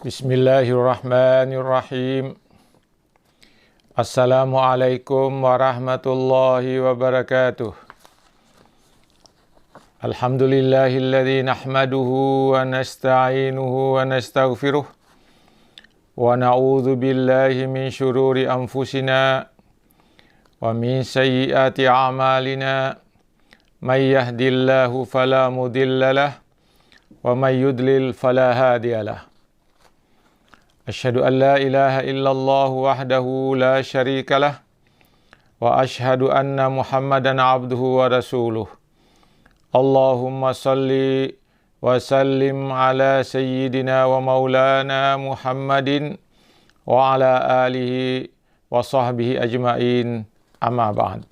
Bismillahirrahmanirrahim. Assalamualaikum warahmatullahi wabarakatuh. Alhamdulillahilladzi nahmaduhu wa nasta'inuhu wa nastaghfiruh wa na'udzu billahi min syururi anfusina wa min sayyiati a'malina. May yahdihillahu fala mudilla lahu wa may yudlil fala hadiya lahu. Asyhadu an la ilaha illallah wahdahu la syarika lah wa asyhadu anna Muhammadan abduhu wa rasuluh. Allahumma salli wa sallim ala sayyidina wa maulana Muhammadin wa ala alihi wa sahbihi ajmain, amma ba'd.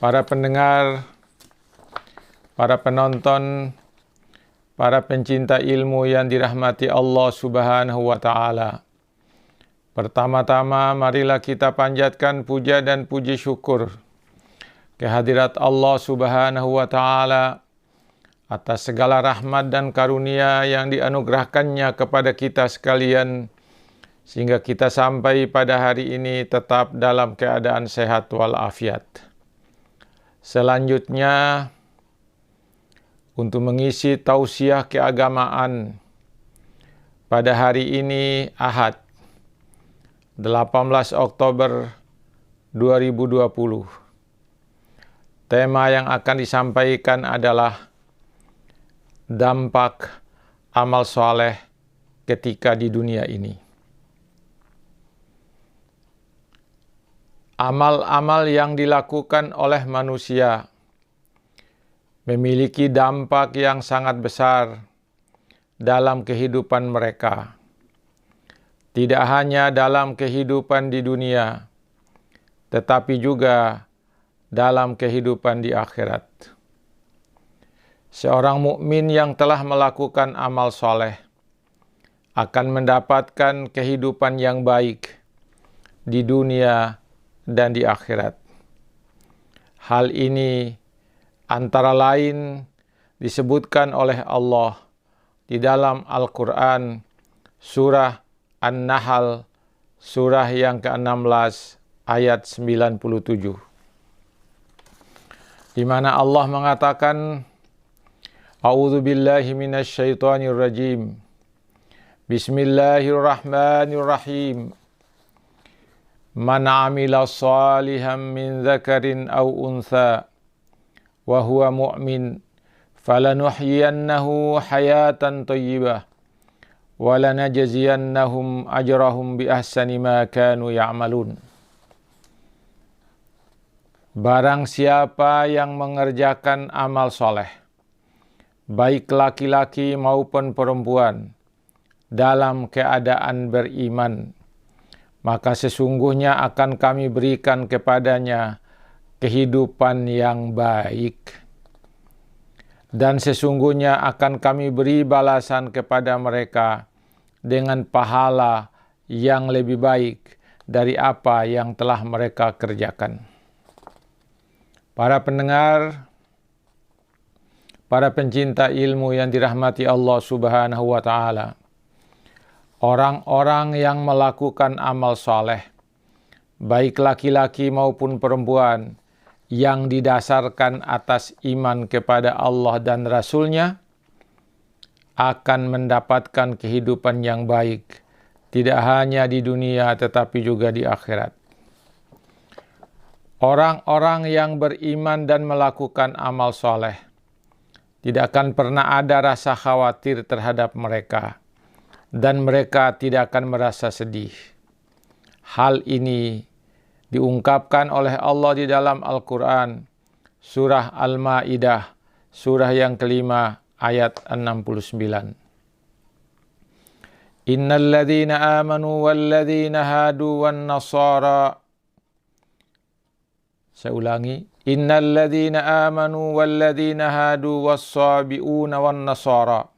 Para pendengar, para penonton, para pencinta ilmu yang dirahmati Allah Subhanahu wa ta'ala. Pertama-tama marilah kita panjatkan puja dan puji syukur kehadirat Allah Subhanahu wa ta'ala atas segala rahmat dan karunia yang dianugerahkannya kepada kita sekalian, sehingga kita sampai pada hari ini tetap dalam keadaan sehat walafiat. Selanjutnya, untuk mengisi tausiah keagamaan pada hari ini Ahad 18 Oktober 2020. Tema yang akan disampaikan adalah dampak amal soleh ketika di dunia ini. Amal-amal yang dilakukan oleh manusia memiliki dampak yang sangat besar dalam kehidupan mereka. Tidak hanya dalam kehidupan di dunia, tetapi juga dalam kehidupan di akhirat. Seorang mukmin yang telah melakukan amal soleh akan mendapatkan kehidupan yang baik di dunia dan di akhirat. Hal ini antara lain disebutkan oleh Allah di dalam Al-Quran surah An-Nahl, surah yang ke-16 ayat 97, di mana Allah mengatakan, A'udzu billahi minasy syaithanir rajim. Bismillahirrahmanirrahim. Man 'amila shalihan min dzakarin aw untha wa huwa mu'min falanuhyiyannahu hayatan thayyibah wa lanajziyannahum ajrahum bi ahsani ma kanu ya'malun. Barang siapa yang mengerjakan amal soleh, baik laki-laki maupun perempuan, dalam keadaan beriman, maka sesungguhnya akan kami berikan kepadanya kehidupan yang baik, dan sesungguhnya akan kami beri balasan kepada mereka dengan pahala yang lebih baik dari apa yang telah mereka kerjakan. Para pendengar, para pencinta ilmu yang dirahmati Allah Subhanahu wa ta'ala, orang-orang yang melakukan amal soleh, baik laki-laki maupun perempuan, yang didasarkan atas iman kepada Allah dan Rasul-Nya, akan mendapatkan kehidupan yang baik, tidak hanya di dunia tetapi juga di akhirat. Orang-orang yang beriman dan melakukan amal soleh, tidak akan pernah ada rasa khawatir terhadap mereka, dan mereka tidak akan merasa sedih. Hal ini diungkapkan oleh Allah di dalam Al-Quran, surah Al-Ma'idah, surah yang kelima, ayat 69. Innal ladzina amanu wal ladzina hadu wan nasara. Saya ulangi. Innal ladzina amanu wal ladzina hadu was-sabiuna wan nasara.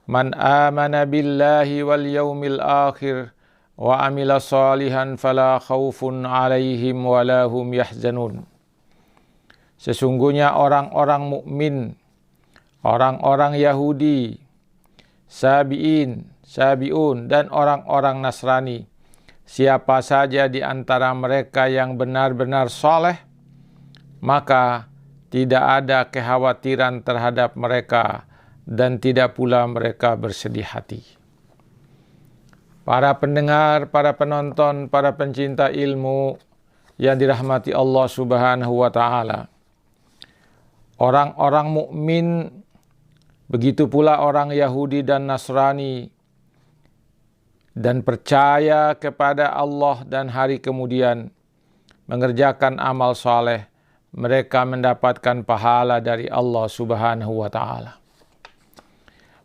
Man amana billahi wal yaumil akhir wa amila salihan fala khaufun alaihim walahum yahzanun. Sesungguhnya orang-orang mukmin, orang-orang Yahudi, Sabi'un, dan orang-orang Nasrani. Siapa saja di antara mereka yang benar-benar soleh, maka tidak ada kekhawatiran terhadap mereka dan tidak pula mereka bersedih hati. Para pendengar, para penonton, para pencinta ilmu yang dirahmati Allah Subhanahu wa Ta'ala. Orang-orang mukmin, begitu pula orang Yahudi dan Nasrani, dan percaya kepada Allah dan hari kemudian, mengerjakan amal soleh, mereka mendapatkan pahala dari Allah Subhanahu wa Ta'ala.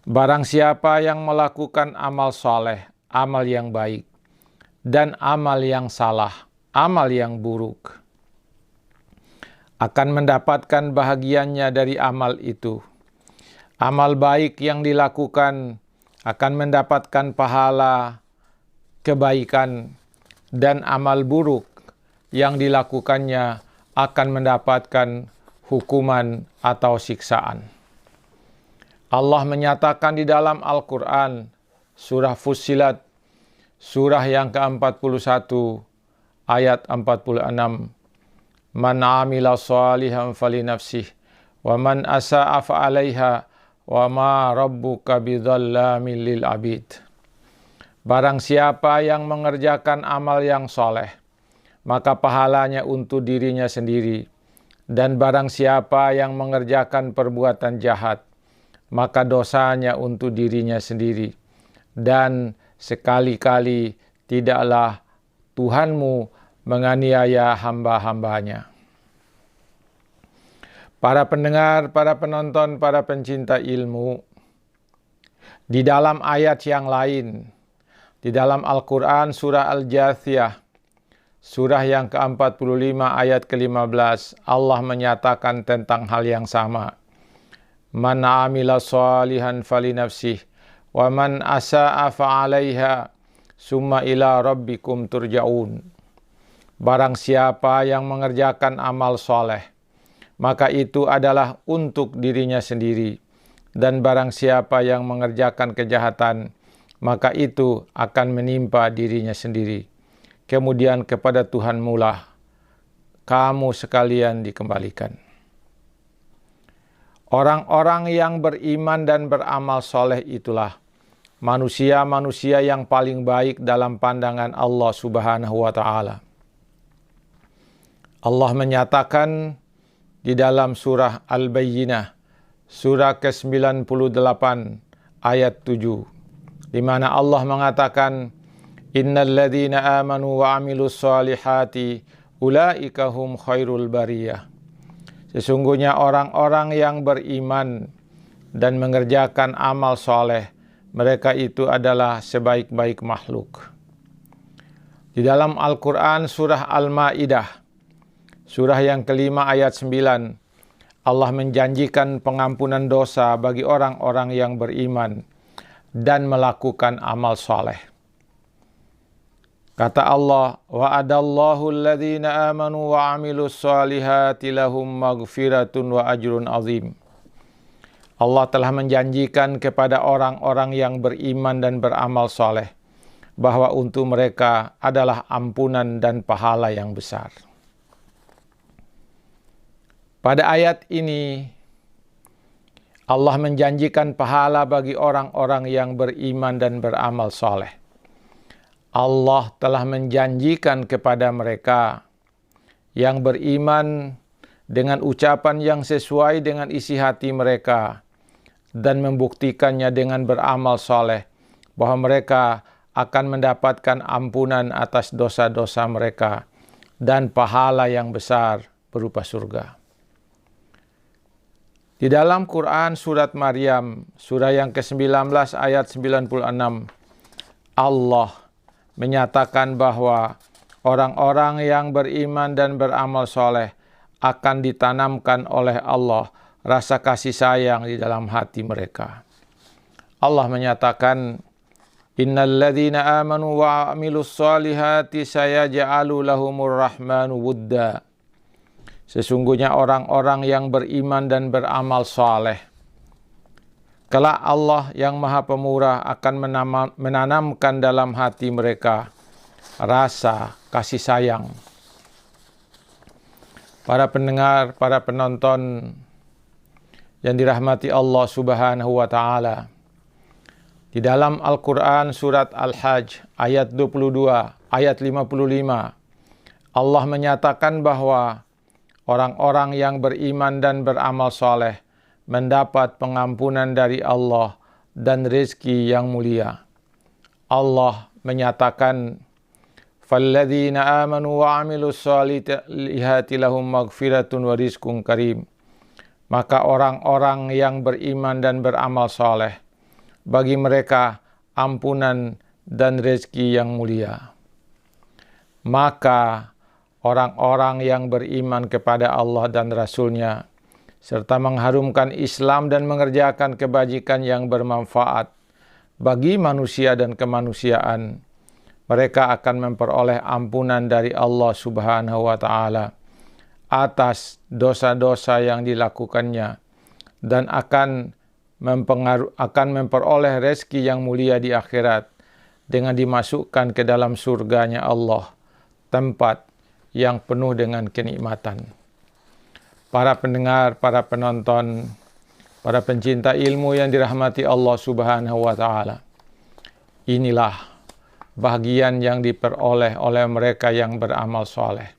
Barang siapa yang melakukan amal soleh, amal yang baik, dan amal yang salah, amal yang buruk, akan mendapatkan bahagiannya dari amal itu. Amal baik yang dilakukan akan mendapatkan pahala kebaikan, dan amal buruk yang dilakukannya akan mendapatkan hukuman atau siksaan. Allah menyatakan di dalam Al-Quran, surah Fussilat, surah yang ke-41, ayat 46. Man amila salihan falinafsih, wa man asa'a fa'alaiha, wa ma rabbuka bidzallamin lil abid. Barang siapa yang mengerjakan amal yang soleh, maka pahalanya untuk dirinya sendiri. Dan barang siapa yang mengerjakan perbuatan jahat, maka dosanya untuk dirinya sendiri. Dan sekali-kali tidaklah Tuhanmu menganiaya hamba-hambanya. Para pendengar, para penonton, para pencinta ilmu, di dalam ayat yang lain, di dalam Al-Quran surah Al-Jathiyah, surah yang ke-45 ayat ke-15, Allah menyatakan tentang hal yang sama. Man amila salihan falinafsih, wa man asa'a fa'alaiha, summa ila rabbikum turja'un. Barang siapa yang mengerjakan amal soleh, maka itu adalah untuk dirinya sendiri. Dan barang siapa yang mengerjakan kejahatan, maka itu akan menimpa dirinya sendiri. Kemudian kepada Tuhanmu lah kamu sekalian dikembalikan. Orang-orang yang beriman dan beramal soleh itulah manusia-manusia yang paling baik dalam pandangan Allah Subhanahu wa Ta'ala. Allah menyatakan di dalam surah Al-Bayyinah, surah ke-98 ayat 7, di mana Allah mengatakan, innal ladzina amanu wa amilus solihati ulaika hum khairul bariyah. Sesungguhnya orang-orang yang beriman dan mengerjakan amal soleh, mereka itu adalah sebaik-baik makhluk. Di dalam Al-Quran surah Al-Ma'idah, surah yang kelima ayat 9, Allah menjanjikan pengampunan dosa bagi orang-orang yang beriman dan melakukan amal soleh. Kata Allah, wa'adallahu alladhina amanu wa amilus solihati lahum maghfiratun wa ajrun azim. Allah telah menjanjikan kepada orang-orang yang beriman dan beramal soleh bahwa untuk mereka adalah ampunan dan pahala yang besar. Pada ayat ini, Allah menjanjikan pahala bagi orang-orang yang beriman dan beramal soleh. Allah telah menjanjikan kepada mereka yang beriman dengan ucapan yang sesuai dengan isi hati mereka dan membuktikannya dengan beramal soleh bahwa mereka akan mendapatkan ampunan atas dosa-dosa mereka dan pahala yang besar berupa surga. Di dalam Quran surat Maryam, surah yang ke-19 ayat 96, Allah menyatakan bahwa orang-orang yang beriman dan beramal soleh akan ditanamkan oleh Allah rasa kasih sayang di dalam hati mereka. Allah menyatakan, innal ladzina amanu wa amilus solihati sayaj'alu lahumur rahmanu wudda. Sesungguhnya orang-orang yang beriman dan beramal soleh, Kelak Allah yang Maha Pemurah akan menanamkan dalam hati mereka rasa kasih sayang. Para pendengar, para penonton yang dirahmati Allah Subhanahu wa Ta'ala, di dalam Al-Quran surat Al-Hajj ayat 22, ayat 55, Allah menyatakan bahwa orang-orang yang beriman dan beramal soleh mendapat pengampunan dari Allah dan rezeki yang mulia. Allah menyatakan, "Falladzina amanu wa 'amilus sholihati lahum maghfiratun wa rizqun karim." Maka orang-orang yang beriman dan beramal soleh, bagi mereka ampunan dan rezeki yang mulia. Maka orang-orang yang beriman kepada Allah dan Rasul-Nya, serta mengharumkan Islam dan mengerjakan kebajikan yang bermanfaat bagi manusia dan kemanusiaan, mereka akan memperoleh ampunan dari Allah Subhanahu wa Ta'ala atas dosa-dosa yang dilakukannya, dan akan memperoleh rezeki yang mulia di akhirat dengan dimasukkan ke dalam surganya Allah, tempat yang penuh dengan kenikmatan. Para pendengar, para penonton, para pencinta ilmu yang dirahmati Allah Subhanahu wa Ta'ala, inilah bahagian yang diperoleh oleh mereka yang beramal soleh,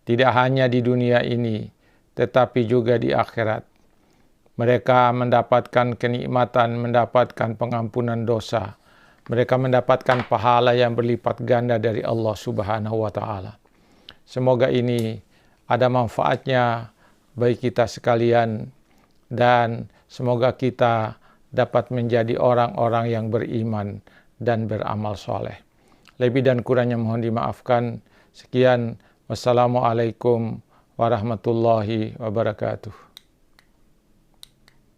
tidak hanya di dunia ini, tetapi juga di akhirat. Mereka mendapatkan kenikmatan, mendapatkan pengampunan dosa. Mereka mendapatkan pahala yang berlipat ganda dari Allah Subhanahu wa Ta'ala. Semoga ini ada manfaatnya bagi kita sekalian, dan semoga kita dapat menjadi orang-orang yang beriman dan beramal soleh. Lebih dan kurangnya mohon dimaafkan. Sekian, wassalamualaikum warahmatullahi wabarakatuh.